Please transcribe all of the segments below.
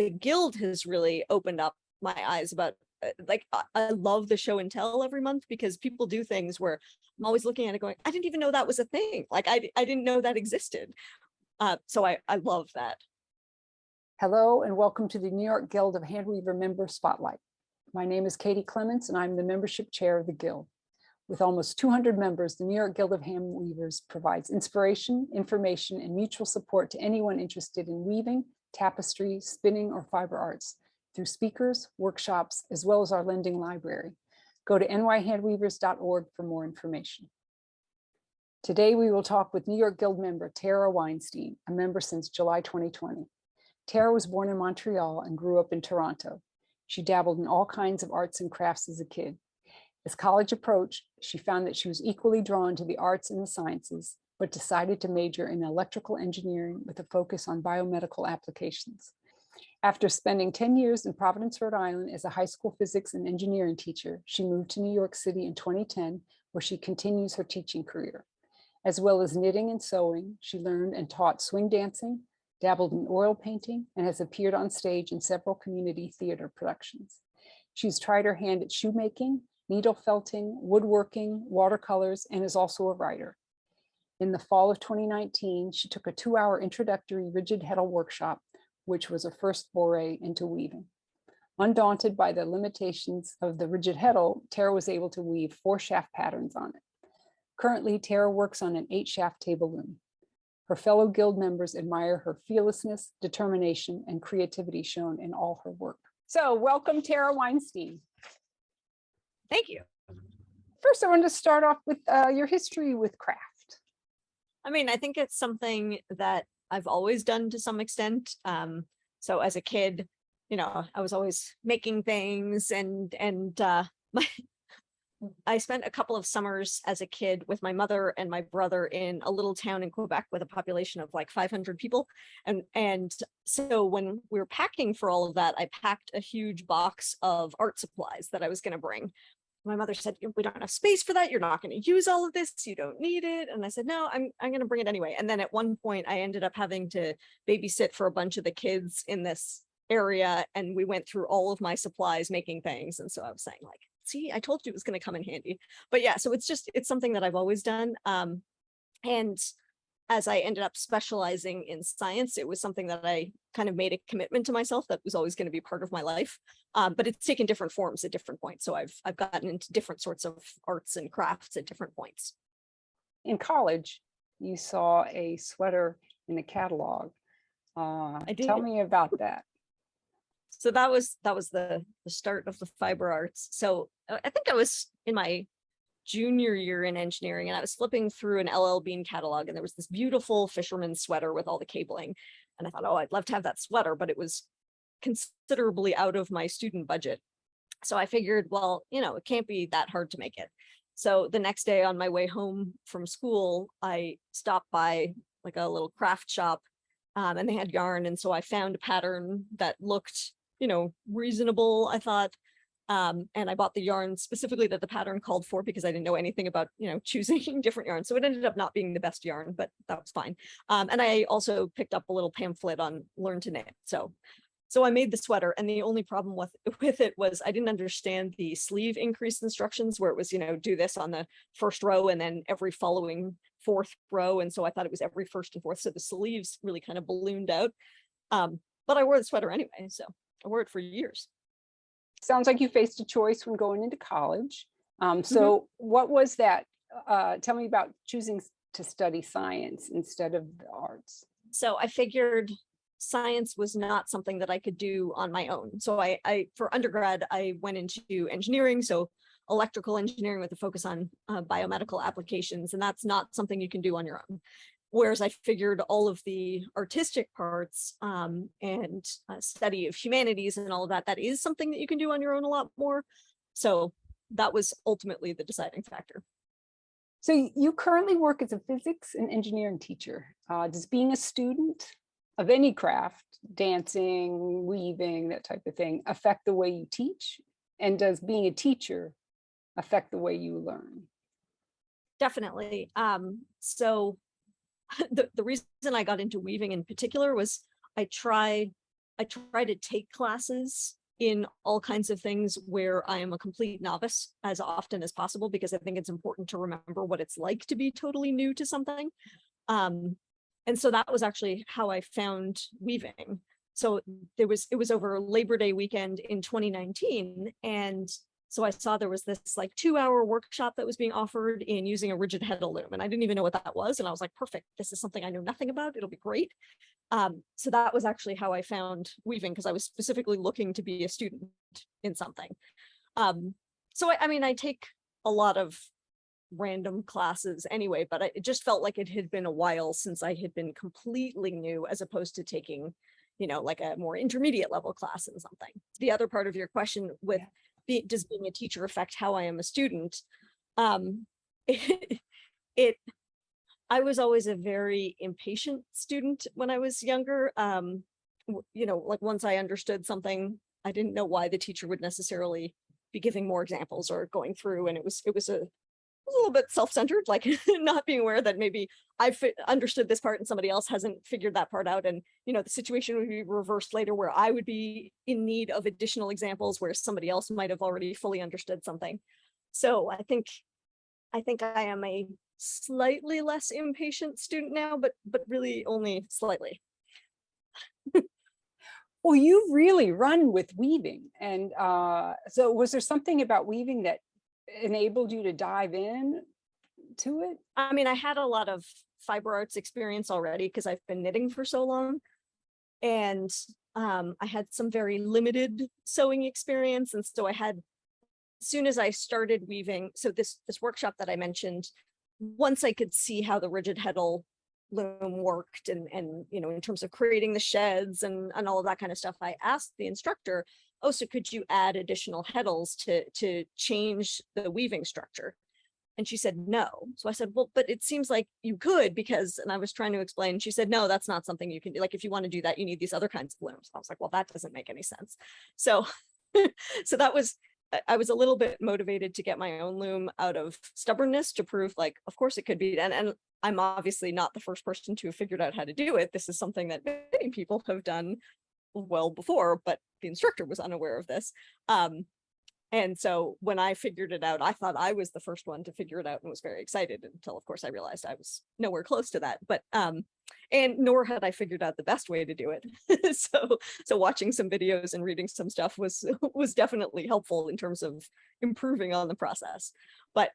the Guild has really opened up my eyes about, like, I love the show and tell every month, because people do things where I'm always looking at it going, I didn't even know that was a thing. Like, I didn't know that existed. So I love that. Hello and welcome to the New York Guild of Handweaver Member Spotlight. My name is Katie Clements and I'm the membership chair of the Guild. With almost 200 members, the New York Guild of Handweavers provides inspiration, information, and mutual support to anyone interested in weaving, tapestry, spinning, or fiber arts through speakers, workshops, as well as our lending library. Go to nyhandweavers.org for more information. Today, we will talk with New York Guild member Tara Weinstein, a member since July 2020. Tara was born in Montreal and grew up in Toronto. She dabbled in all kinds of arts and crafts as a kid. As college approached, she found that she was equally drawn to the arts and the sciences, but decided to major in electrical engineering with a focus on biomedical applications. After spending 10 years in Providence, Rhode Island as a high school physics and engineering teacher, she moved to New York City in 2010, where she continues her teaching career. As well as knitting and sewing, she learned and taught swing dancing, dabbled in oil painting, and has appeared on stage in several community theater productions. She's tried her hand at shoemaking, needle felting, woodworking, watercolors, and is also a writer. In the fall of 2019, she took a 2-hour introductory rigid heddle workshop, which was her first foray into weaving. Undaunted by the limitations of the rigid heddle, Tara was able to weave 4 shaft patterns on it. Currently, Tara works on an 8-shaft table loom. Her fellow Guild members admire her fearlessness, determination, and creativity shown in all her work. So welcome, Tara Weinstein. Thank you. First, I wanted to start off with your history with craft. I mean, I think it's something that I've always done to some extent. So as a kid, you know, I was always making things, and I spent a couple of summers as a kid with my mother and my brother in a little town in Quebec with a population of like 500 people. And so when we were packing for all of that, I packed a huge box of art supplies that I was going to bring. My mother said, we don't have space for that. You're not going to use all of this. You don't need it. And I said, no, I'm going to bring it anyway. And then at one point I ended up having to babysit for a bunch of the kids in this area. And we went through all of my supplies making things. And so I was saying, like, see, I told you it was going to come in handy. But yeah, so it's something that I've always done. And as I ended up specializing in science, it was something that I kind of made a commitment to myself that was always going to be part of my life. But it's taken different forms at different points. So I've gotten into different sorts of arts and crafts at different points. In college, you saw a sweater in a catalog. I did. Tell me about that. So that was the start of the fiber arts. So I think I was in my junior year in engineering, and I was flipping through an LL Bean catalog, and there was this beautiful fisherman's sweater with all the cabling. And I thought, oh, I'd love to have that sweater, but it was considerably out of my student budget. So I figured, well, you know, it can't be that hard to make it. So the next day on my way home from school, I stopped by like a little craft shop, and they had yarn. And so I found a pattern that looked, you know, reasonable, I thought. And I bought the yarn specifically that the pattern called for, because I didn't know anything about, you know, choosing different yarns. So it ended up not being the best yarn, but that was fine. And I also picked up a little pamphlet on Learn to Knit. So I made the sweater, and the only problem with it was I didn't understand the sleeve increase instructions, where it was, you know, do this on the first row and then every following 4th row. And so I thought it was every 1st and 4th. So the sleeves really kind of ballooned out. But I wore the sweater anyway. So I wore it for years. Sounds like you faced a choice when going into college. So what was that? Tell me about choosing to study science instead of the arts. So I figured science was not something that I could do on my own. So I for undergrad, I went into engineering. So electrical engineering with a focus on biomedical applications. And that's not something you can do on your own. Whereas I figured all of the artistic parts and study of humanities and all of that, that is something that you can do on your own a lot more. So that was ultimately the deciding factor. So you currently work as a physics and engineering teacher. Does being a student of any craft, dancing, weaving, that type of thing, affect the way you teach? And does being a teacher affect the way you learn? Definitely. So the reason I got into weaving in particular was I tried I try to take classes in all kinds of things where I am a complete novice as often as possible, because I think it's important to remember what it's like to be totally new to something. And so that was actually how I found weaving. So it was over Labor Day weekend in 2019. And so I saw there was this like 2-hour workshop that was being offered in using a rigid heddle loom. And I didn't even know what that was. And I was like, perfect, this is something I know nothing about. It'll be great. So that was actually how I found weaving, because I was specifically looking to be a student in something. So I mean, I take a lot of random classes anyway, but it just felt like it had been a while since I had been completely new, as opposed to taking, like a more intermediate level class in something. The other part of your question with does being a teacher affect how I am a student? I was always a very impatient student when I was younger. Like once I understood something, I didn't know why the teacher would necessarily be giving more examples or going through, and it was a little bit self-centered, like not being aware that maybe I've understood this part and somebody else hasn't figured that part out. And, the situation would be reversed later, where I would be in need of additional examples where somebody else might have already fully understood something. So I think I am a slightly less impatient student now, but really only slightly. Well, you've really run with weaving. And so was there something about weaving that enabled you to dive in to it? I mean, I had a lot of fiber arts experience already because I've been knitting for so long. And I had some very limited sewing experience. And so as soon as I started weaving, so this workshop that I mentioned, once I could see how the rigid heddle loom worked and in terms of creating the sheds and all of that kind of stuff, I asked the instructor, oh, so could you add additional heddles to change the weaving structure? And she said, no. So I said, well, but it seems like you could, and I was trying to explain. She said, no, that's not something you can do. Like, if you want to do that, you need these other kinds of looms. I was like, well, that doesn't make any sense. So, I was a little bit motivated to get my own loom out of stubbornness, to prove, like, of course it could be. And I'm obviously not the first person to have figured out how to do it. This is something that many people have done well before, but the instructor was unaware of this. And so when I figured it out, I thought I was the first one to figure it out and was very excited, until of course I realized I was nowhere close to that. But and nor had I figured out the best way to do it. So watching some videos and reading some stuff was definitely helpful in terms of improving on the process. But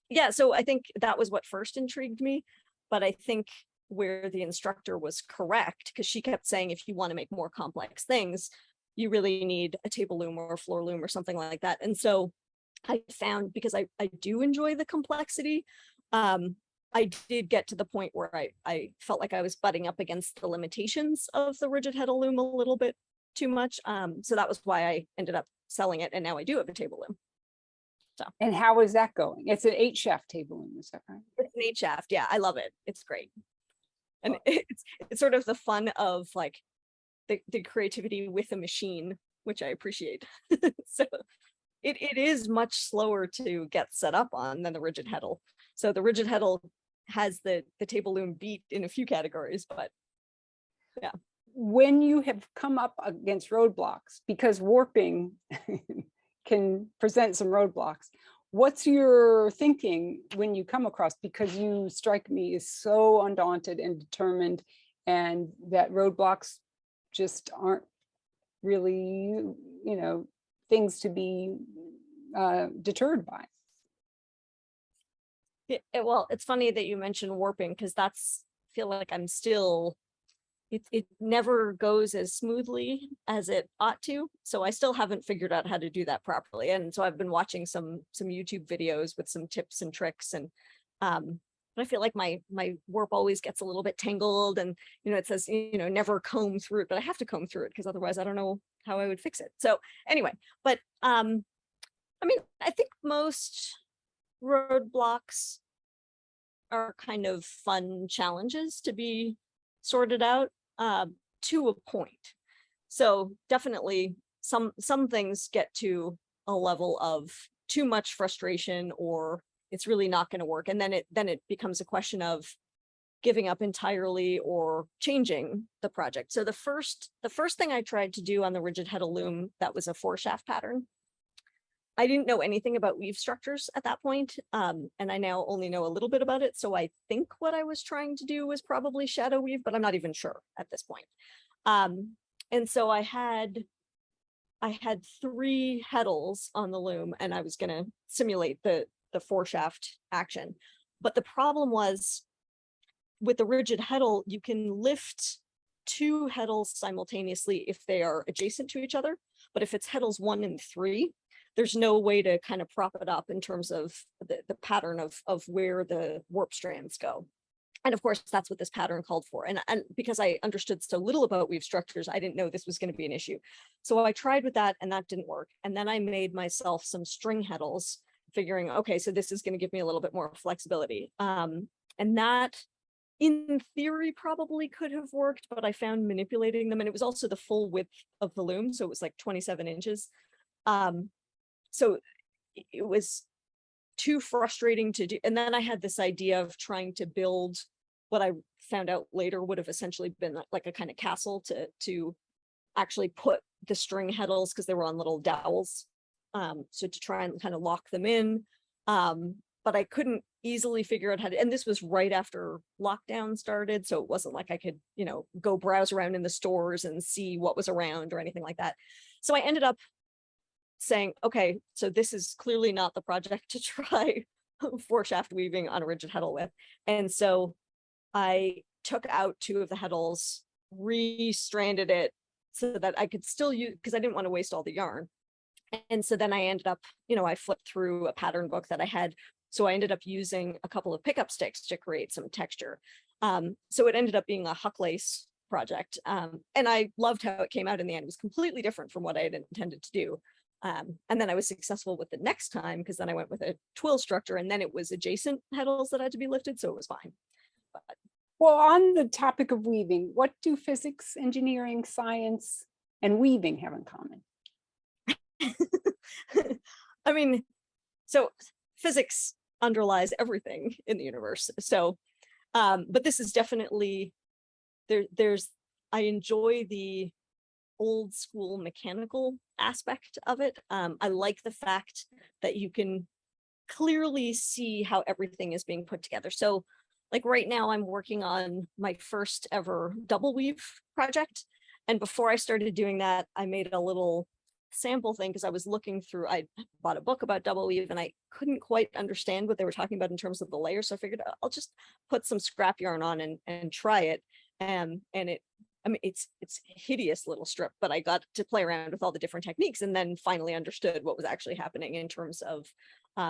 yeah, so I think that was what first intrigued me. But I think where the instructor was correct, because she kept saying, if you want to make more complex things, you really need a table loom or a floor loom or something like that. And so I found, because I do enjoy the complexity, I did get to the point where I felt like I was butting up against the limitations of the rigid heddle loom a little bit too much. So that was why I ended up selling it. And now I do have a table loom. So. And how is that going? It's an 8-shaft table loom, is that right? It's an 8-shaft. Yeah, I love it. It's great. And it's sort of the fun of like the creativity with a machine, which I appreciate. So it is much slower to get set up on than the rigid heddle. So the rigid heddle has the table loom beat in a few categories, but yeah. When you have come up against roadblocks, because warping can present some roadblocks, what's your thinking when you come across, because you strike me as so undaunted and determined, and that roadblocks just aren't really, things to be deterred by. Well, it's funny that you mentioned warping, because I feel like I'm still, it never goes as smoothly as it ought to. So I still haven't figured out how to do that properly. And so I've been watching some YouTube videos with some tips and tricks, and but I feel like my warp always gets a little bit tangled, and it says never comb through it, but I have to comb through it, because otherwise I don't know how I would fix it. So anyway, but I mean, I think most roadblocks are kind of fun challenges to be sorted out to a point. So definitely some things get to a level of too much frustration, or it's really not going to work. And then it becomes a question of, giving up entirely or changing the project. So the first thing I tried to do on the rigid heddle loom, that was a 4-shaft pattern. I didn't know anything about weave structures at that point, and I now only know a little bit about it. So I think what I was trying to do was probably shadow weave, but I'm not even sure at this point. And so I had 3 heddles on the loom, and I was going to simulate the 4-shaft action. But the problem was, with the rigid heddle, you can lift 2 heddles simultaneously if they are adjacent to each other. But if it's heddles 1 and 3, there's no way to kind of prop it up in terms of the pattern of where the warp strands go. And of course, that's what this pattern called for. And because I understood so little about weave structures, I didn't know this was going to be an issue. So I tried with that, and that didn't work. And then I made myself some string heddles, figuring, okay, so this is going to give me a little bit more flexibility. And that, in theory, probably could have worked, but I found manipulating them, and it was also the full width of the loom, so it was like 27 inches. So it was too frustrating to do. And then I had this idea of trying to build what I found out later would have essentially been like a kind of castle to actually put the string heddles, because they were on little dowels. So to try and kind of lock them in. But I couldn't easily figure out how to, and this was right after lockdown started. So it wasn't like I could, go browse around in the stores and see what was around or anything like that. So I ended up saying, okay, so this is clearly not the project to try 4-shaft weaving on a rigid heddle with. And so I took out 2 of the heddles, re-stranded it so that I could still use, because I didn't want to waste all the yarn. And so then I ended up, I flipped through a pattern book that I had. So I ended up using a couple of pickup sticks to create some texture. So it ended up being a huck lace project. And I loved how it came out in the end. It was completely different from what I had intended to do. And then I was successful with the next time, because then I went with a twill structure, and then it was adjacent heddles that had to be lifted, so it was fine. But, well, on the topic of weaving, what do physics, engineering, science, and weaving have in common? I mean, so physics underlies everything in the universe. So, but this is definitely, I enjoy the old school mechanical aspect of it. I like the fact that you can clearly see how everything is being put together. So like right now I'm working on my first ever double weave project. And before I started doing that, I made a little sample thing, because I was looking through, I bought a book about double weave and I couldn't quite understand what they were talking about in terms of the layers. So I figured I'll just put some scrap yarn on and try it. And it's a hideous little strip, but I got to play around with all the different techniques, and then finally understood what was actually happening in terms of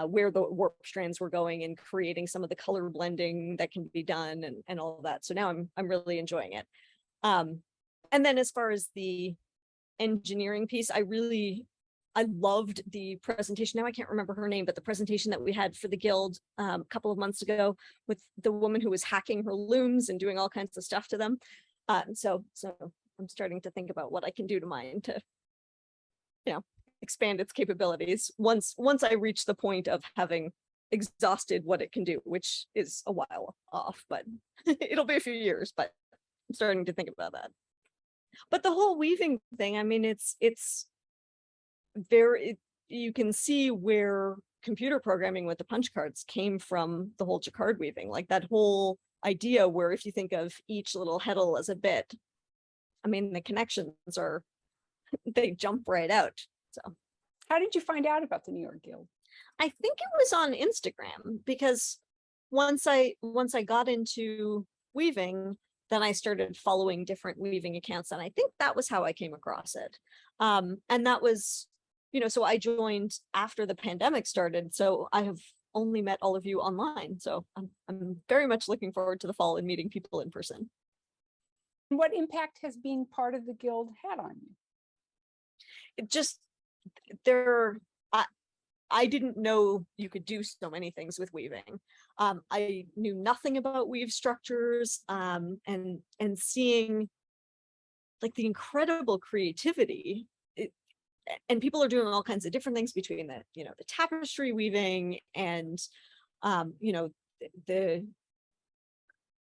where the warp strands were going, and creating some of the color blending that can be done, and all of that. So now I'm really enjoying it. And then as far as the engineering piece, I loved the presentation. Now I can't remember her name, but the presentation that we had for the guild a couple of months ago, with the woman who was hacking her looms and doing all kinds of stuff to them. So I'm starting to think about what I can do to mine to, expand its capabilities once I reach the point of having exhausted what it can do, which is a while off, but it'll be a few years, but I'm starting to think about that. But the whole weaving thing, I mean, it's very, you can see where computer programming with the punch cards came from, the whole jacquard weaving, like that whole idea where if you think of each little heddle as a bit, I mean, the connections are, they jump right out. So how did you find out about the New York Guild? I think it was on Instagram, because once I got into weaving, then I started following different weaving accounts, and I think that was how I came across it. And that was, so I joined after the pandemic started, so I have only met all of you online. So I'm very much looking forward to the fall and meeting people in person. What impact has being part of the guild had on you? It just, I didn't know you could do so many things with weaving. I knew nothing about weave structures, and seeing like the incredible creativity, and people are doing all kinds of different things between the, the tapestry weaving and, the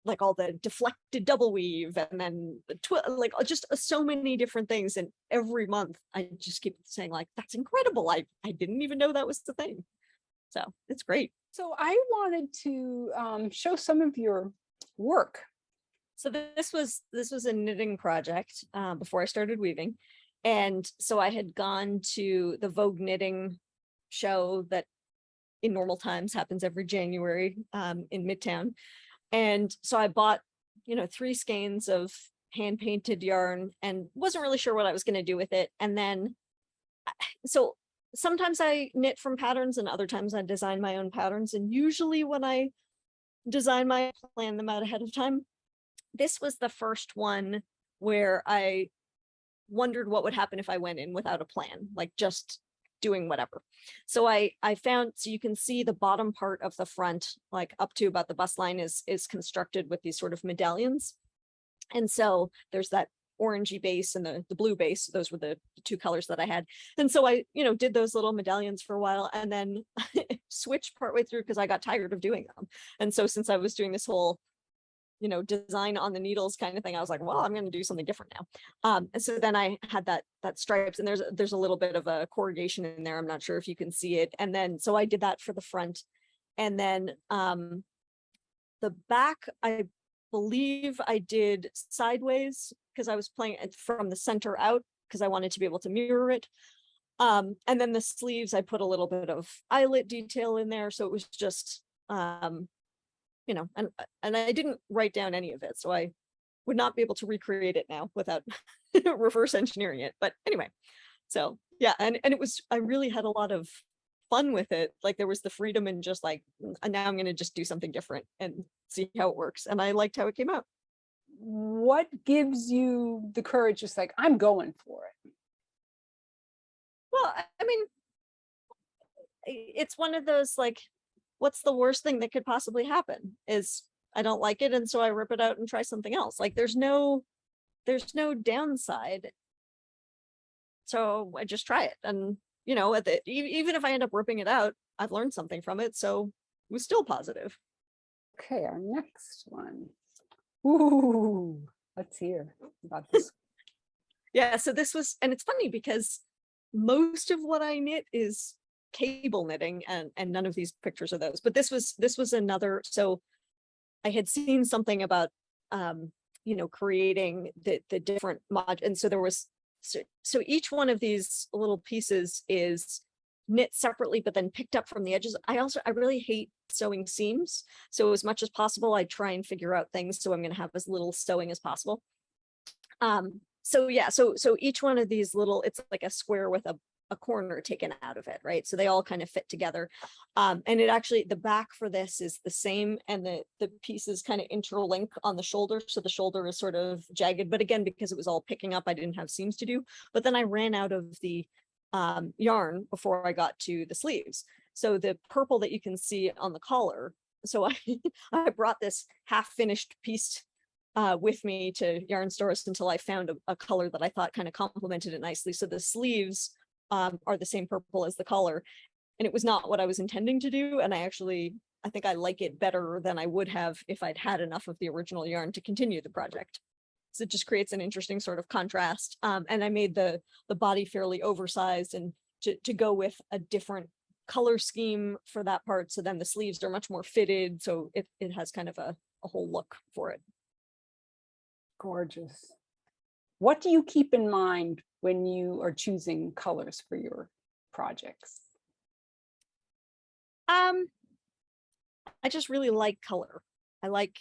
like all the deflected double weave, and then the like just so many different things. And every month I just keep saying like, that's incredible. I didn't even know that was the thing. So it's great. So I wanted to show some of your work. So this was a knitting project before I started weaving. And so I had gone to the Vogue knitting show that in normal times happens every January in Midtown. And so I bought, 3 skeins of hand painted yarn and wasn't really sure what I was going to do with it. And then, so sometimes I knit from patterns and other times I design my own patterns. And usually when I design my plan them out ahead of time, this was the first one where I wondered what would happen if I went in without a plan, like just doing whatever. So I found, so you can see the bottom part of the front, like up to about the bust line is constructed with these sort of medallions. And so there's that orangey base and the blue base. Those were the 2 colors that I had. And so I, did those little medallions for a while and then switched partway through because I got tired of doing them. And so since I was doing this whole design on the needles kind of thing, I was like, well, I'm going to do something different now. And so then I had that stripes, and there's a little bit of a corrugation in there. I'm not sure if you can see it. And then, so I did that for the front. And then the back, I believe I did sideways because I was playing it from the center out because I wanted to be able to mirror it. And then the sleeves, I put a little bit of eyelet detail in there. So it was just, and I didn't write down any of it, so I would not be able to recreate it now without reverse engineering it. But anyway, so yeah, and it was, I really had a lot of fun with it. Like there was the freedom and just like, now I'm going to just do something different and see how it works. And I liked how it came out. What gives you the courage? Just like, I'm going for it. Well, I mean, it's one of those like, what's the worst thing that could possibly happen is I don't like it. And so I rip it out and try something else. Like there's no downside. So I just try it. And, even if I end up ripping it out, I've learned something from it. So it was still positive. Okay, our next one. Ooh, let's hear about this. Yeah, so this was, and it's funny because most of what I knit is cable knitting, and none of these pictures are those, but this was another. So I had seen something about creating the different mod, and so there was so each one of these little pieces is knit separately but then picked up from the edges. I really hate sewing seams, so as much as possible I try and figure out things so I'm going to have as little sewing as possible. So yeah, so each one of these little, it's like a square with a corner taken out of it, right? So they all kind of fit together. And it actually, the back for this is the same, and the pieces kind of interlink on the shoulder. So the shoulder is sort of jagged, but again, because it was all picking up, I didn't have seams to do. But then I ran out of the yarn before I got to the sleeves. So the purple that you can see on the collar, so I brought this half finished piece with me to yarn stores until I found a color that I thought kind of complemented it nicely. So the sleeves are the same purple as the collar, and it was not what I was intending to do. And I think I like it better than I would have if I'd had enough of the original yarn to continue the project. So it just creates an interesting sort of contrast. And I made the body fairly oversized and to go with a different color scheme for that part. So then the sleeves are much more fitted. So it has kind of a whole look for it. Gorgeous. What do you keep in mind when you are choosing colors for your projects? I just really like color. I like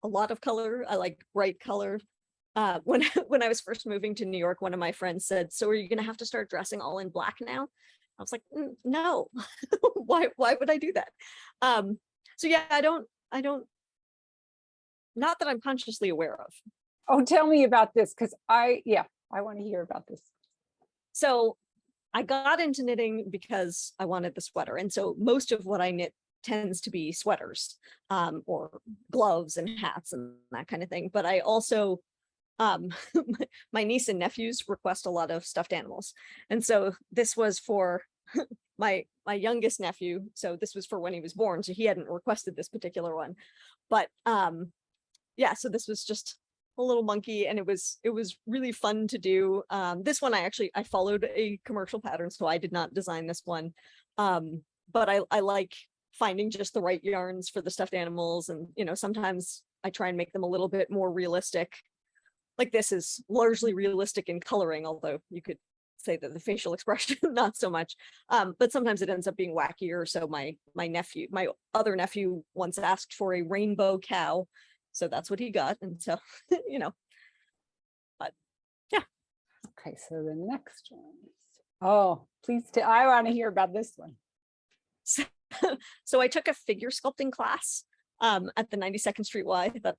a lot of color. I like bright color. When I was first moving to New York, one of my friends said, "So are you going to have to start dressing all in black now?" I was like, "No, why would I do that?" So yeah, I don't, not that I'm consciously aware of. Oh, tell me about this, because I want to hear about this. So I got into knitting because I wanted the sweater. And so most of what I knit tends to be sweaters or gloves and hats and that kind of thing. But I also, my niece and nephews request a lot of stuffed animals. And so this was for my youngest nephew. So this was for when he was born. So he hadn't requested this particular one. But yeah, so this was just a little monkey, and it was really fun to do. This one I followed a commercial pattern, so I did not design this one. But I like finding just the right yarns for the stuffed animals, and sometimes I try and make them a little bit more realistic. Like this is largely realistic in coloring, although you could say that the facial expression not so much. But sometimes it ends up being wackier. So my other nephew once asked for a rainbow cow, so that's what he got. And so but yeah. Okay, so the next one. Oh, please I want to hear about this one. So I took a figure sculpting class at the 92nd Street Y that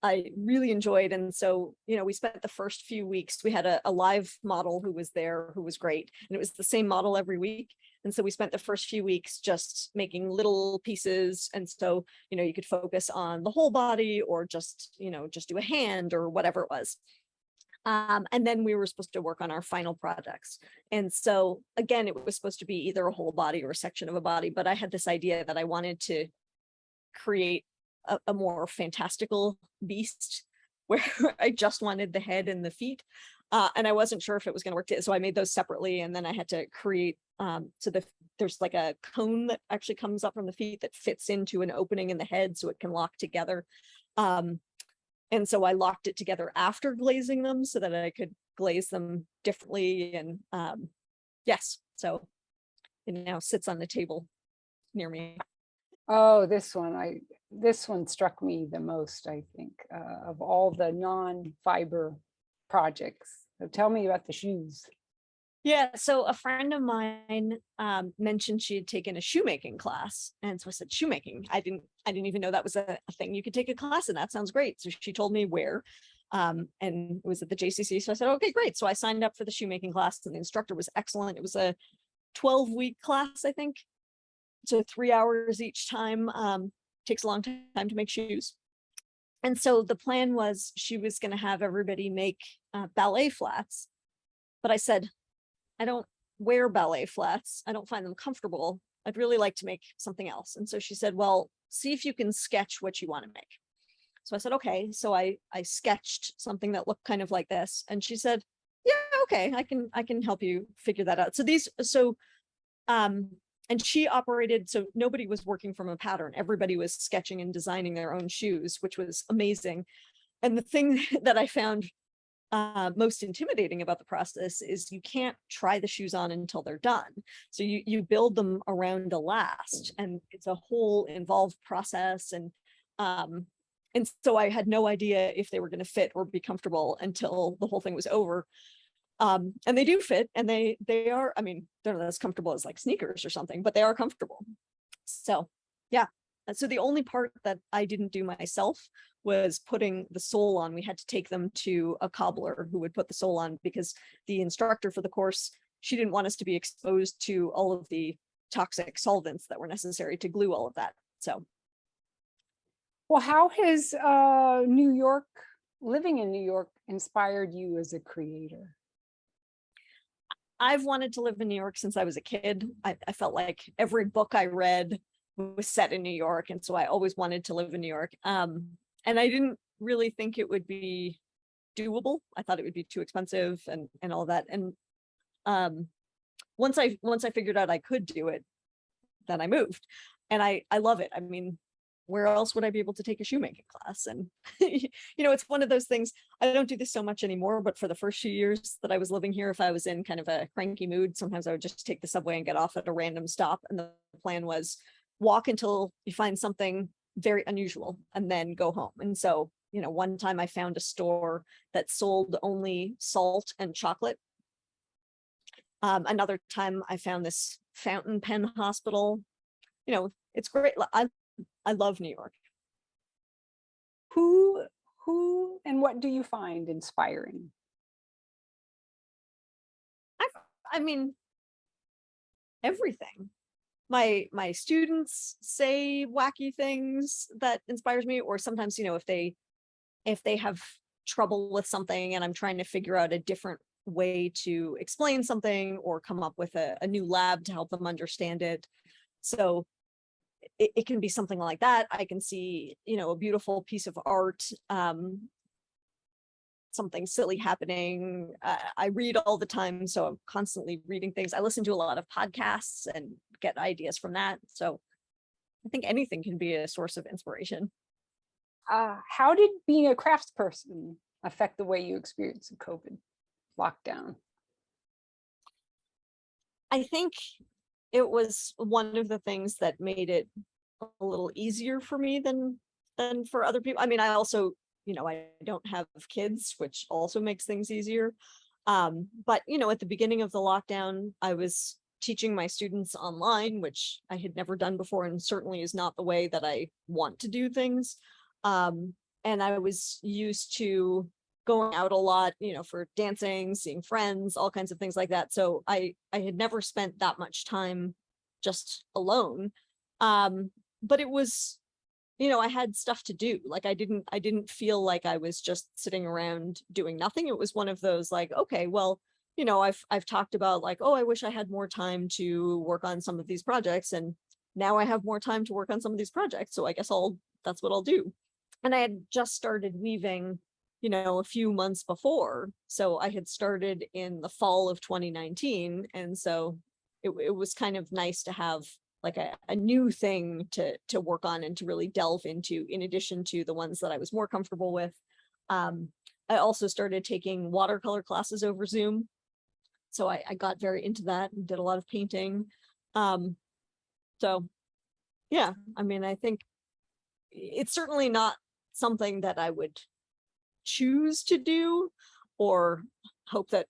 I really enjoyed. And so, we spent the first few weeks, we had a live model who was there, who was great. And it was the same model every week. And so we spent the first few weeks just making little pieces. And so, you could focus on the whole body, or just do a hand or whatever it was. And then we were supposed to work on our final projects. And so again, it was supposed to be either a whole body or a section of a body, but I had this idea that I wanted to create a more fantastical beast where I just wanted the head and the feet. And I wasn't sure if it was going to work. So I made those separately. And then I had to create, there's like a cone that actually comes up from the feet that fits into an opening in the head so it can lock together. And so I locked it together after glazing them so that I could glaze them differently. And yes, so it now sits on the table near me. Oh, this one struck me the most, I think, of all the non-fiber projects. So tell me about the shoes. Yeah, so a friend of mine mentioned she had taken a shoemaking class, and so I said, shoemaking. I didn't even know that was a thing you could take a class in. That sounds great. So she told me where, and it was at the JCC. So I said, okay, great. So I signed up for the shoemaking class, and the instructor was excellent. It was a 12-week class, I think. So 3 hours each time. Takes a long time to make shoes. And so the plan was she was going to have everybody make ballet flats. But I said, I don't wear ballet flats. I don't find them comfortable. I'd really like to make something else. And so she said, well, see if you can sketch what you want to make. So I said, okay. So I sketched something that looked kind of like this. And she said, yeah, okay, I can help you figure that out. And she operated, so nobody was working from a pattern. Everybody was sketching and designing their own shoes, which was amazing. And the thing that I found most intimidating about the process is you can't try the shoes on until they're done. So you build them around a last, and it's a whole involved process. And so I had no idea if they were going to fit or be comfortable until the whole thing was over. And they do fit, and they are, I mean, they're not as comfortable as like sneakers or something, but they are comfortable. So yeah. And so the only part that I didn't do myself was putting the sole on. We had to take them to a cobbler who would put the sole on, because the instructor for the course, she didn't want us to be exposed to all of the toxic solvents that were necessary to glue all of that. So. Well, how has living in New York inspired you as a creator? I've wanted to live in New York since I was a kid. I felt like every book I read was set in New York. And so I always wanted to live in New York. And I didn't really think it would be doable. I thought it would be too expensive and all that. And once I figured out I could do it, then I moved. And I love it. I mean, where else would I be able to take a shoemaking class? And, it's one of those things. I don't do this so much anymore, but for the first few years that I was living here, if I was in kind of a cranky mood, sometimes I would just take the subway and get off at a random stop. And the plan was walk until you find something very unusual and then go home. And so, one time I found a store that sold only salt and chocolate. Another time I found this fountain pen hospital. It's great. I love New York. Who and what do you find inspiring? I mean, everything. My students say wacky things that inspires me, or sometimes, if they have trouble with something and I'm trying to figure out a different way to explain something or come up with a new lab to help them understand it. So it can be something like that. I can see, a beautiful piece of art, something silly happening. I read all the time, so I'm constantly reading things. I listen to a lot of podcasts and get ideas from that. So I think anything can be a source of inspiration. How did being a craftsperson affect the way you experienced the COVID lockdown? I think it was one of the things that made it a little easier for me than for other people. I mean, I also, I don't have kids, which also makes things easier. But at the beginning of the lockdown, I was teaching my students online, which I had never done before, and certainly is not the way that I want to do things. And I was used to going out a lot, for dancing, seeing friends, all kinds of things like that. So I had never spent that much time just alone. But it was, I had stuff to do. Like I didn't feel like I was just sitting around doing nothing. It was one of those like, okay, well, I've talked about like, oh, I wish I had more time to work on some of these projects. And now I have more time to work on some of these projects. So I guess that's what I'll do. And I had just started weaving, a few months before. So I had started in the fall of 2019. And so it was kind of nice to have like a new thing to work on and to really delve into, in addition to the ones that I was more comfortable with. I also started taking watercolor classes over Zoom. So I got very into that and did a lot of painting. So yeah, I mean, I think it's certainly not something that I would choose to do or hope that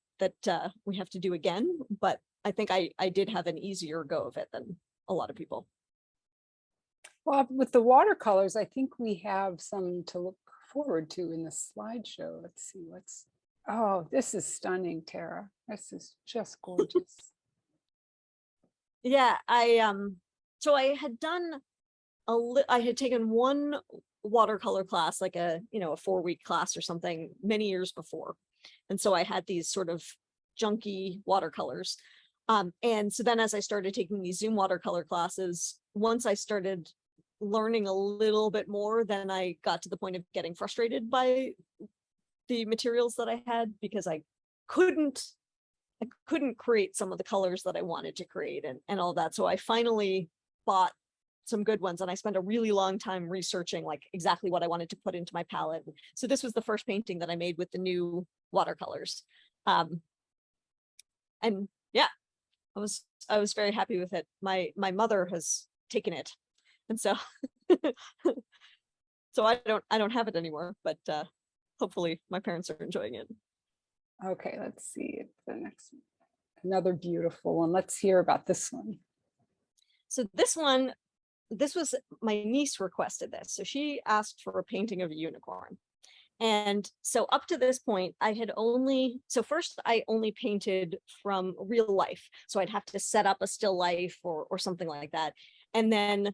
we have to do again, but I think I did have an easier go of it than a lot of people. Well, with the watercolors, I think we have some to look forward to in the slideshow. Let's see oh, this is stunning, Tara. This is just gorgeous. Yeah, so I had done I had taken one watercolor class, like a 4-week class or something many years before. And so I had these sort of junky watercolors. And so then as I started taking these Zoom watercolor classes, once I started learning a little bit more, then I got to the point of getting frustrated by the materials that I had, because I couldn't create some of the colors that I wanted to create and all that. So I finally bought some good ones, and I spent a really long time researching like exactly what I wanted to put into my palette. So this was the first painting that I made with the new watercolors. And yeah, I was very happy with it. My mother has taken it, and so so I don't have it anymore, but hopefully my parents are enjoying it. Okay, let's see the next one. Another beautiful one. Let's hear about this one. So this was my niece requested this. So she asked for a painting of a unicorn. And so up to this point, first I only painted from real life. So I'd have to set up a still life or something like that. And then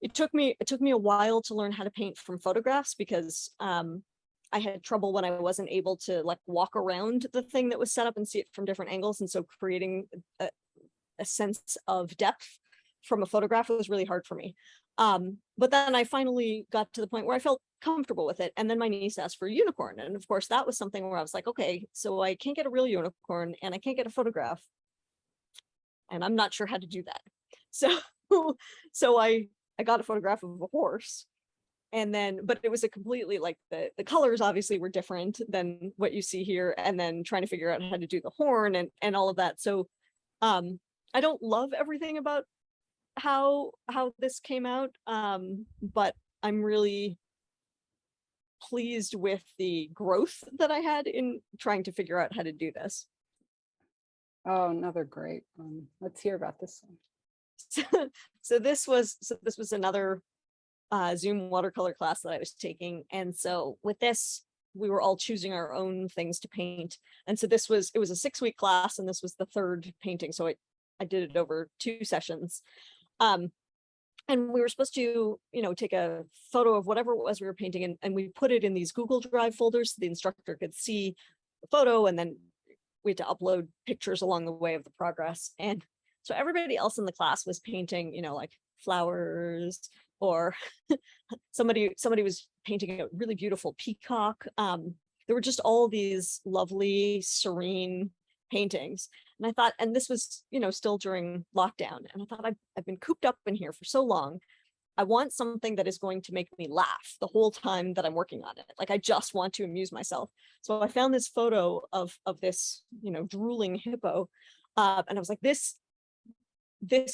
it took me a while to learn how to paint from photographs, because I had trouble when I wasn't able to like walk around the thing that was set up and see it from different angles. And so creating a sense of depth from a photograph was really hard for me. But then I finally got to the point where I felt comfortable with it. And then my niece asked for a unicorn. And of course, that was something where I was like, okay, so I can't get a real unicorn and I can't get a photograph. And I'm not sure how to do that. So I got a photograph of a horse. And then, but it was a completely like the colors obviously were different than what you see here. And then trying to figure out how to do the horn and all of that. So I don't love everything about how this came out, but I'm really pleased with the growth that I had in trying to figure out how to do this. Oh, another great one. Let's hear about this one. So this was another Zoom watercolor class that I was taking, and so with this we were all choosing our own things to paint. And so it was a 6-week class, and this was the third painting, so I did it over 2 sessions. And we were supposed to, take a photo of whatever it was we were painting, and we put it in these Google Drive folders so the instructor could see the photo, and then we had to upload pictures along the way of the progress. And so everybody else in the class was painting, like flowers, or somebody was painting a really beautiful peacock. There were just all these lovely, serene paintings. And I thought, and this was, still during lockdown. And I thought, I've been cooped up in here for so long. I want something that is going to make me laugh the whole time that I'm working on it. Like, I just want to amuse myself. So I found this photo of this, drooling hippo. And I was like, this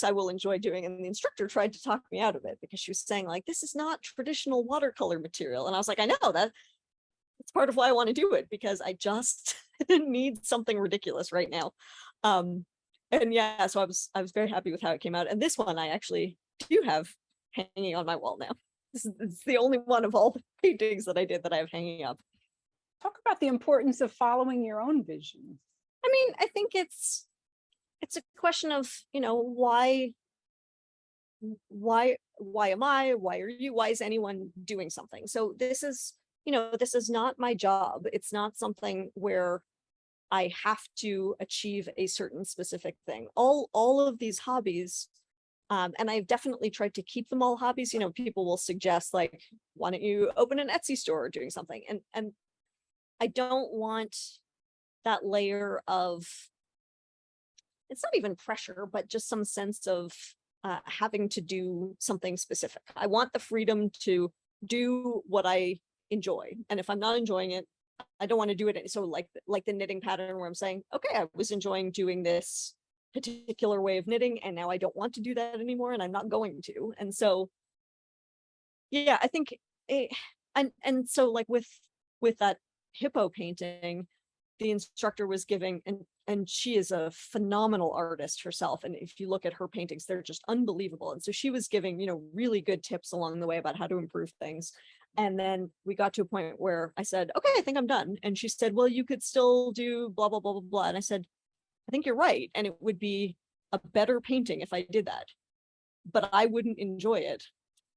I will enjoy doing. And the instructor tried to talk me out of it because she was saying, like, this is not traditional watercolor material. And I was like, I know that's part of why I want to do it, because I just need something ridiculous right now. And yeah, so I was very happy with how it came out. And this one I actually do have hanging on my wall now. It's the only one of all the paintings that I did that I have hanging up. Talk about the importance of following your own vision. I mean, I think it's a question of, why am I, why are you, why is anyone doing something? So this is not my job. It's not something where I have to achieve a certain specific thing. All of these hobbies, and I've definitely tried to keep them all hobbies. People will suggest, like, why don't you open an Etsy store or doing something? And I don't want that layer of, it's not even pressure, but just some sense of having to do something specific. I want the freedom to do what I enjoy. And if I'm not enjoying it, I don't want to do it. So like the knitting pattern where I'm saying, okay, I was enjoying doing this particular way of knitting, and now I don't want to do that anymore, and I'm not going to. And so, yeah, I think and so, like, with that hippo painting, the instructor was giving, and she is a phenomenal artist herself, and if you look at her paintings, they're just unbelievable. And so she was giving, really good tips along the way about how to improve things. And then we got to a point where I said, okay, I think I'm done. And she said, well, you could still do blah, blah, blah, blah, blah. And I said, I think you're right. And it would be a better painting if I did that, but I wouldn't enjoy it.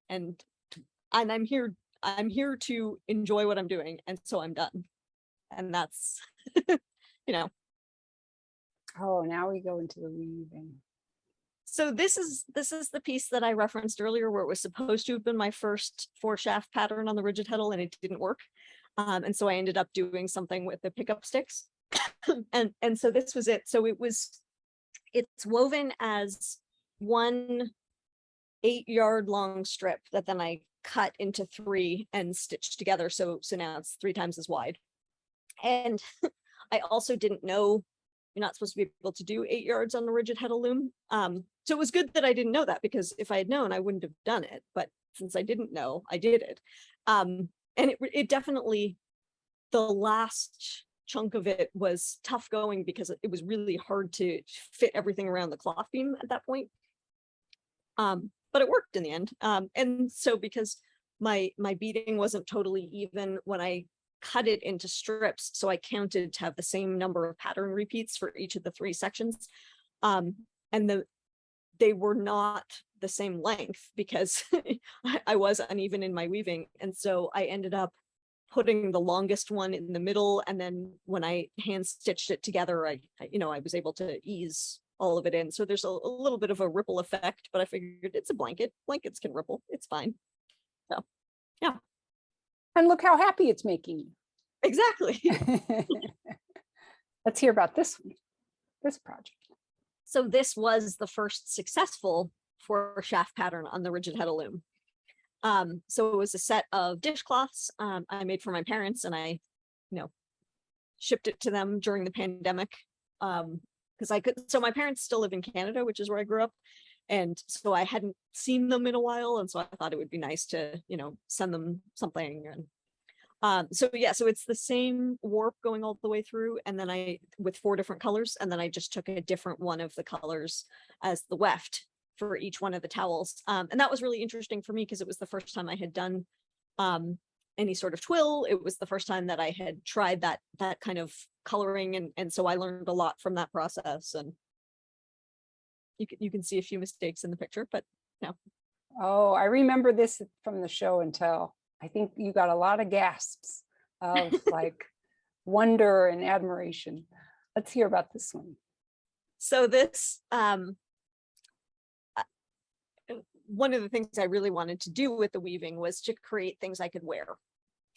And I'm here to enjoy what I'm doing. And so I'm done. And that's, Oh, now we go into the weaving. So this is the piece that I referenced earlier, where it was supposed to have been my first 4-shaft pattern on the rigid heddle, and it didn't work. And so I ended up doing something with the pickup sticks. and so this was it. So it's woven as one 8-yard long strip that then I cut into 3 and stitched together. So now it's 3 times as wide. And I also didn't know you're not supposed to be able to do 8 yards on the rigid heddle loom. So it was good that I didn't know that, because if I had known, I wouldn't have done it. But since I didn't know, I did it. And it definitely, the last chunk of it was tough going, because it was really hard to fit everything around the cloth beam at that point. But it worked in the end. And so because my beading wasn't totally even when I cut it into strips, so I counted to have the same number of pattern repeats for each of the 3 sections. And they were not the same length, because I was uneven in my weaving. And so I ended up putting the longest one in the middle. And then when I hand stitched it together, I was able to ease all of it in. So there's a little bit of a ripple effect, but I figured it's a blanket. Blankets can ripple. It's fine. So, yeah. And look how happy it's making you. Exactly. Let's hear about this project. So this was the first successful 4-shaft pattern on the rigid heddle loom. So it was a set of dishcloths I made for my parents, and I, shipped it to them during the pandemic. Because I could, so my parents still live in Canada, which is where I grew up. And so I hadn't seen them in a while. And so I thought it would be nice to, send them something. And so it's the same warp going all the way through. And then with 4 different colors. And then I just took a different one of the colors as the weft for each one of the towels. And that was really interesting for me, because it was the first time I had done any sort of twill. It was the first time that I had tried that kind of coloring. And so I learned a lot from that process. And you can see a few mistakes in the picture, but no. Oh, I remember this from the show and tell. I think you got a lot of gasps of like wonder and admiration. Let's hear about this one. So this one of the things I really wanted to do with the weaving was to create things I could wear.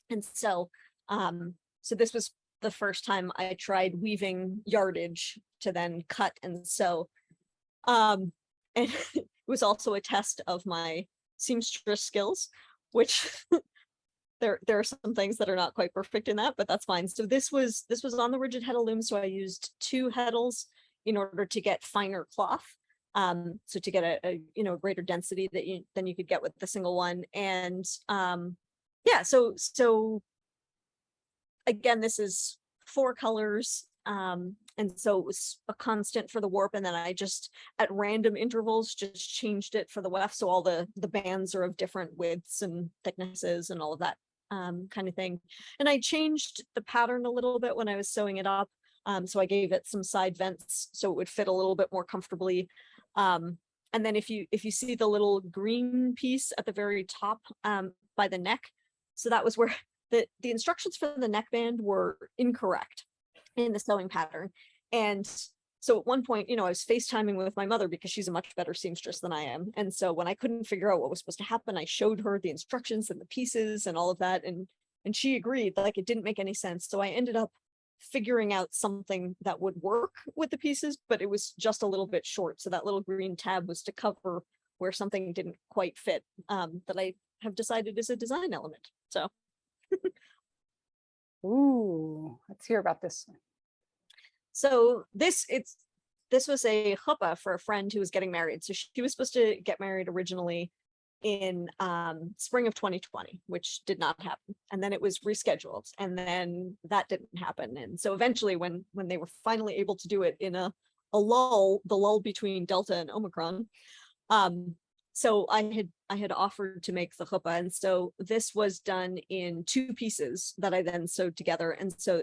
And so, so this was the first time I tried weaving yardage to then cut and sew. And it was also a test of my seamstress skills, which there are some things that are not quite perfect in that, but that's fine. So this was on the rigid heddle loom. So I used 2 heddles in order to get finer cloth. So to get a greater density than you could get with the single one. And yeah, so again, this is 4 colors. And so it was a constant for the warp. And then I just at random intervals just changed it for the weft. So all the bands are of different widths and thicknesses and all of that kind of thing. And I changed the pattern a little bit when I was sewing it up. So I gave it some side vents so it would fit a little bit more comfortably. And then if you see the little green piece at the very top by the neck, so that was where the instructions for the neckband were incorrect in the sewing pattern. And so at one point, I was FaceTiming with my mother because she's a much better seamstress than I am. And so when I couldn't figure out what was supposed to happen, I showed her the instructions and the pieces and all of that. And she agreed, like, it didn't make any sense. So I ended up figuring out something that would work with the pieces, but it was just a little bit short. So that little green tab was to cover where something didn't quite fit, that I have decided is a design element. So. Ooh, let's hear about this one. So this was a chuppah for a friend who was getting married. So she was supposed to get married originally in spring of 2020, which did not happen. And then it was rescheduled, and then that didn't happen. And so eventually when they were finally able to do it in the lull between Delta and Omicron, so I had offered to make the chuppah. And so this was done in 2 pieces that I then sewed together. And so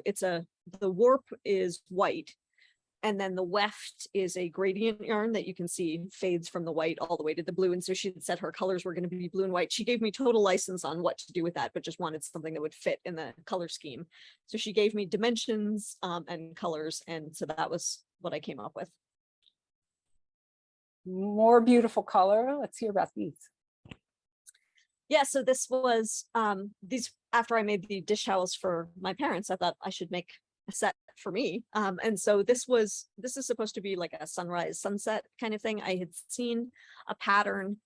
the warp is white, and then the weft is a gradient yarn that you can see fades from the white all the way to the blue. And so she had said her colors were going to be blue and white. She gave me total license on what to do with that, but just wanted something that would fit in the color scheme. So she gave me dimensions and colors. And so that was what I came up with. More beautiful color. Let's hear about these. Yeah, so this was these, after I made the dish towels for my parents, I thought I should make a set for me. And so this is supposed to be like a sunrise sunset kind of thing. I had seen a pattern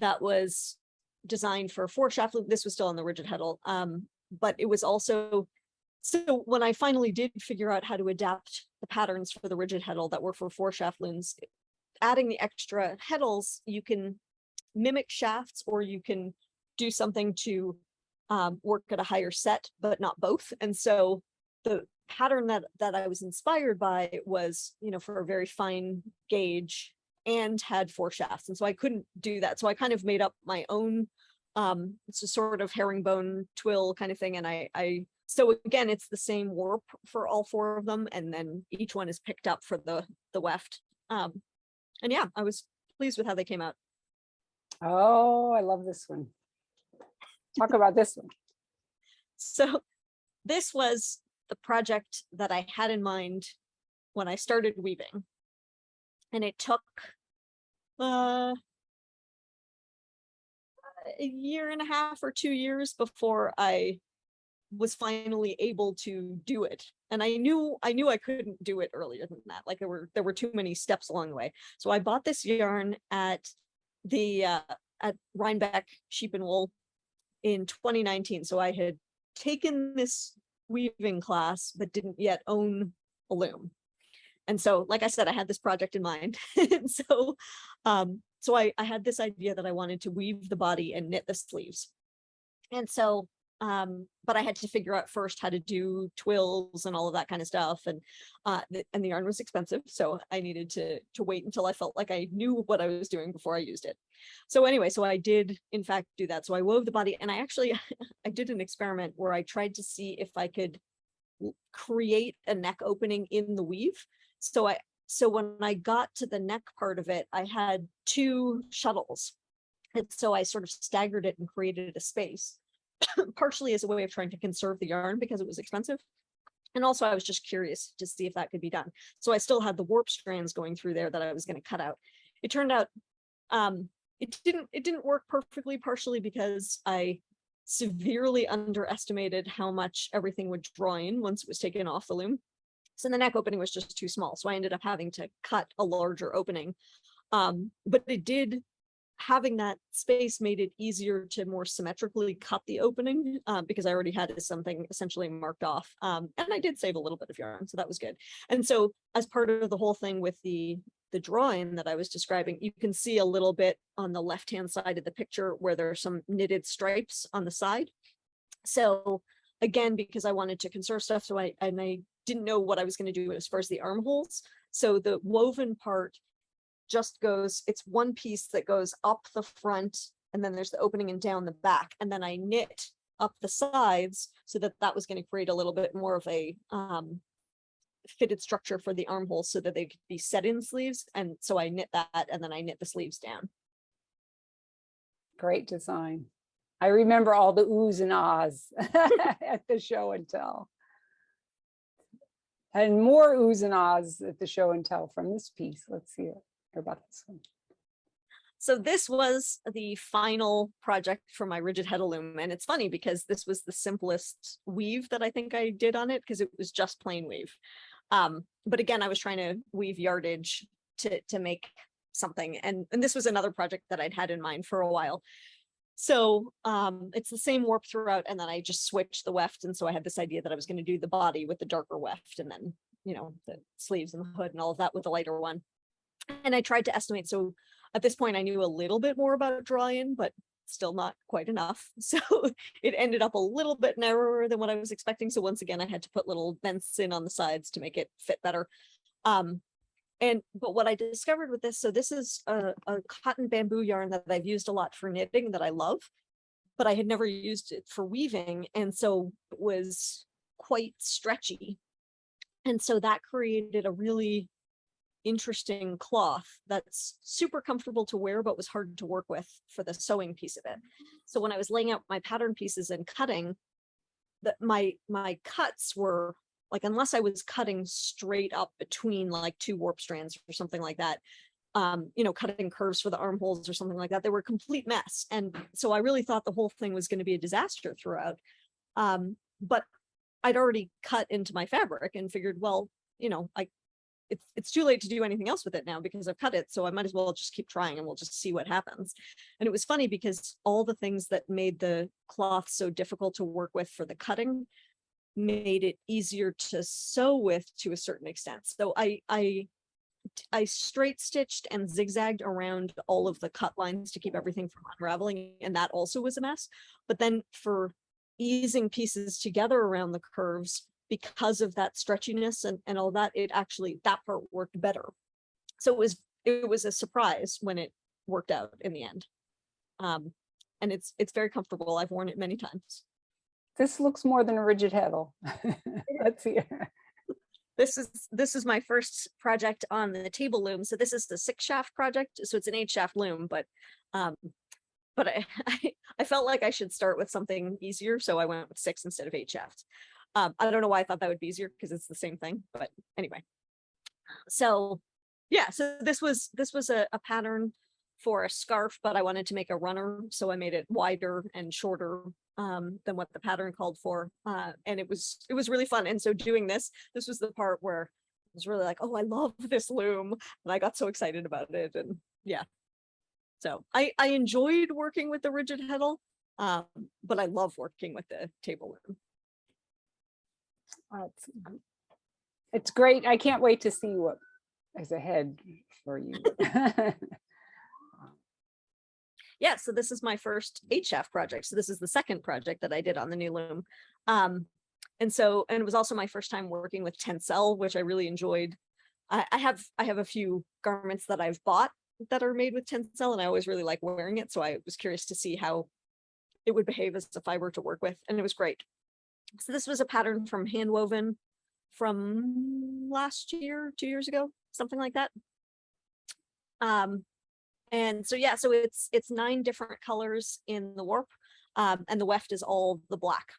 that was designed for 4-shaft loom. This was still on the rigid heddle, but it was also, so when I finally did figure out how to adapt the patterns for the rigid heddle that were for 4-shaft looms, adding the extra heddles, you can mimic shafts, or you can do something to work at a higher set, but not both. And so the pattern that I was inspired by was, for a very fine gauge and had 4 shafts. And so I couldn't do that. So I kind of made up my own, it's a sort of herringbone twill kind of thing. And so again, it's the same warp for all 4 of them. And then each one is picked up for the weft. And yeah, I was pleased with how they came out. Oh, I love this one. Talk about this one. So this was the project that I had in mind when I started weaving. And it took a year and a half or 2 years before I was finally able to do it. And I knew I couldn't do it earlier than that. Like there were too many steps along the way. So I bought this yarn at Rhinebeck Sheep and Wool in 2019. So I had taken this weaving class, but didn't yet own a loom. And so, like I said, I had this project in mind. And so I had this idea that I wanted to weave the body and knit the sleeves. And so, but I had to figure out first how to do twills and all of that kind of stuff. And the yarn was expensive. So I needed to wait until I felt like I knew what I was doing before I used it. So anyway, so I did in fact do that. So I wove the body, and I did an experiment where I tried to see if I could create a neck opening in the weave. So when I got to the neck part of it, I had 2 shuttles. And so I sort of staggered it and created a space, partially as a way of trying to conserve the yarn because it was expensive. And also I was just curious to see if that could be done. So I still had the warp strands going through there that I was going to cut out. It turned out it didn't work perfectly, partially because I severely underestimated how much everything would draw in once it was taken off the loom. So the neck opening was just too small. So I ended up having to cut a larger opening. But it did, having that space made it easier to more symmetrically cut the opening because I already had something essentially marked off. And I did save a little bit of yarn, so that was good. And so as part of the whole thing with the drawing that I was describing, you can see a little bit on the left-hand side of the picture where there are some knitted stripes on the side. So again, because I wanted to conserve stuff, so I didn't know what I was going to do as far as the armholes. So the woven part just goes, it's one piece that goes up the front, and then there's the opening and down the back, and then I knit up the sides so that that was going to create a little bit more of a fitted structure for the armholes so that they could be set-in sleeves. And so I knit that, and then I knit the sleeves down. Great design. I remember all the oohs and ahs at the show and tell. And more oohs and ahs at the show and tell from this piece. Let's hear about this one. So this was the final project for my rigid heddle loom. And it's funny because this was the simplest weave that I think I did on it, because it was just plain weave. But again, I was trying to weave yardage to make something. And this was another project that I'd had in mind for a while. So it's the same warp throughout, and then I just switched the weft. And so I had this idea that I was going to do the body with the darker weft, and then, you know, the sleeves and the hood and all of that with the lighter one. And I tried to estimate. So at this point, I knew a little bit more about draw-in, but still not quite enough. So it ended up a little bit narrower than what I was expecting. So once again, I had to put little vents in on the sides to make it fit better. But what I discovered with this, so this is a cotton bamboo yarn that I've used a lot for knitting that I love, but I had never used it for weaving. And so it was quite stretchy. And so that created a really interesting cloth that's super comfortable to wear, but was hard to work with for the sewing piece of it. So when I was laying out my pattern pieces and cutting, that my cuts were like, unless I was cutting straight up between like two warp strands or something like that, you know, cutting curves for the armholes or something like that, they were a complete mess. And so I really thought the whole thing was going to be a disaster throughout. But I'd already cut into my fabric and figured, well, you know, it's too late to do anything else with it now because I've cut it. So I might as well just keep trying and we'll just see what happens. And it was funny because all the things that made the cloth so difficult to work with for the cutting made it easier to sew with to a certain extent. So I straight stitched and zigzagged around all of the cut lines to keep everything from unraveling. And that also was a mess. But then for easing pieces together around the curves, because of that stretchiness and all that, it actually, that part worked better. So it was a surprise when it worked out in the end. And it's very comfortable. I've worn it many times. This looks more than a rigid heddle. Let's see. This is my first project on the table loom. So this is the 6-shaft project. So it's an 8-shaft loom, but I felt like I should start with something easier. So I went with 6 instead of 8 shafts. I don't know why I thought that would be easier because it's the same thing, but anyway. So yeah, so this was a pattern for a scarf, but I wanted to make a runner. So I made it wider and shorter than what the pattern called for. And it was really fun. And so doing this was the part where I was really like, oh, I love this loom. And I got so excited about it. And yeah. So I enjoyed working with the rigid heddle, but I love working with the table loom. It's great. I can't wait to see what is ahead for you. Yeah, so this is my first 8-shaft project. So this is the second project that I did on the new loom. And it was also my first time working with tencel, which I really enjoyed. I have a few garments that I've bought that are made with tencel, and I always really like wearing it. So I was curious to see how it would behave as a fiber to work with, and it was great. So this was a pattern from Handwoven from last year, 2 years ago, something like that. And so, yeah, so it's 9 different colors in the warp, and the weft is all the black.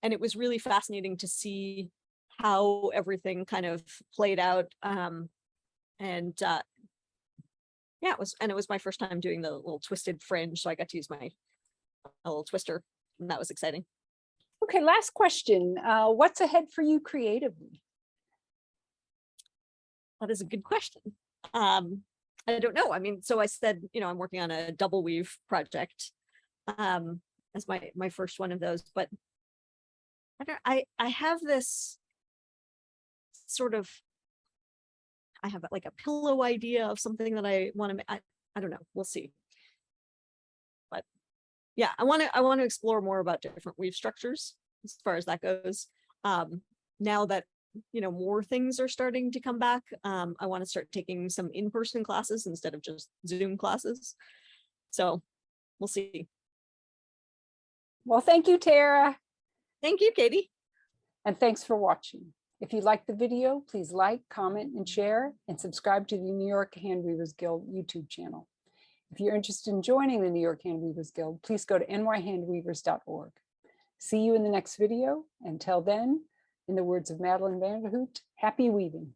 And it was really fascinating to see how everything kind of played out. yeah, it was my first time doing the little twisted fringe, so I got to use a little twister, and that was exciting. Okay, last question. What's ahead for you creatively? That is a good question. I don't know. I mean, so I said, I'm working on a double weave project as my first one of those, but I have this sort of, I have like a pillow idea of something that I want to, I don't know, we'll see. But yeah, I want to explore more about different weave structures as far as that goes. Now that more things are starting to come back, I want to start taking some in-person classes instead of just Zoom classes. So we'll see. Well, thank you, Tara. Thank you, Katie. And thanks for watching. If you liked the video, please like, comment, and share, and subscribe to the New York Handweavers Guild YouTube channel. If you're interested in joining the New York Handweavers Guild, please go to nyhandweavers.org. See you in the next video. Until then, in the words of Madeline Vanderhoot, happy weaving.